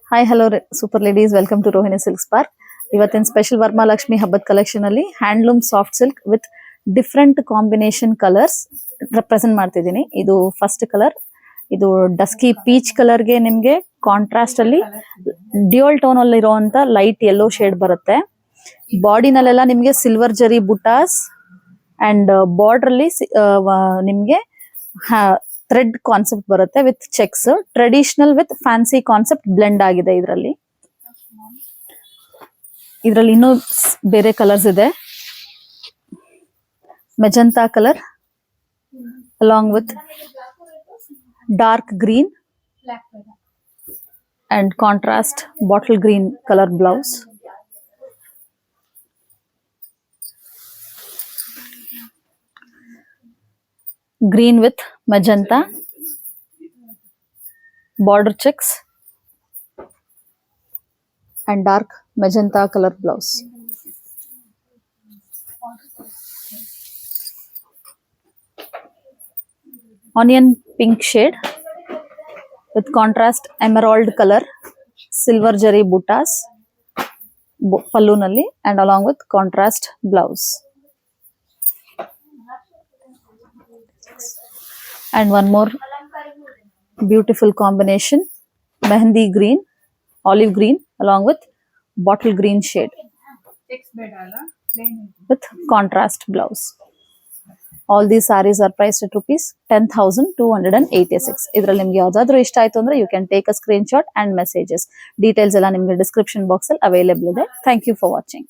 Hi hello super ladies, welcome to Rohini silk spark. ಇವತ್ತಿನ special Varamahalakshmi ಹಬ್ಬದ collection ಅಲ್ಲಿ handloom soft silk with different combination colours represent ಮಾಡ್ತಿದ್ದೀನಿ. ಇದು first colour, ಇದು dusky peach ಕಲರ್ಗೆ ನಿಮ್ಗೆ ಕಾಂಟ್ರಾಸ್ಟ್ ಅಲ್ಲಿ ಡ್ಯೂಯಲ್ ಟೋನ್ ಅಲ್ಲಿ ಇರುವಂತ ಲೈಟ್ ಯೆಲ್ಲೋ ಶೇಡ್ ಬರುತ್ತೆ. ಬಾಡಿನಲ್ಲೆಲ್ಲ ನಿಮ್ಗೆ ಸಿಲ್ವರ್ ಜರಿ ಬುಟಾಸ್ ಅಂಡ್ ಬಾರ್ಡರ್ ಅಲ್ಲಿ ನಿಮ್ಗೆ ಥ್ರೆಡ್ ಕಾನ್ಸೆಪ್ಟ್ ಬರುತ್ತೆ with cheques. Traditional with fancy concept blend ಆಗಿದೆ ಇದರಲ್ಲಿ. ಇನ್ನೂ ಬೇರೆ ಕಲರ್ಸ್ ಇದೆ. Magenta colour along with dark green and contrast bottle green colour blouse. Green with magenta, border checks and dark magenta color blouse. Onion pink shade with contrast emerald color, silver jari buttas pallu nalli and along with contrast blouse. And one more beautiful combination, mehendi green, olive green along with bottle green shade with contrast blouse. All these sarees are priced at rupees 10,286. ಇದ್ರಲ್ಲಿ ನಿಮ್ಗೆ ಯಾವ್ದಾದ್ರು ಇಷ್ಟ ಆಯ್ತು ಅಂದ್ರೆ you can take a screenshot and messages. Details ಎಲ್ಲ ನಿಮ್ಗೆ description box ಅಲ್ಲಿ available ಇದೆ. Thank you for watching.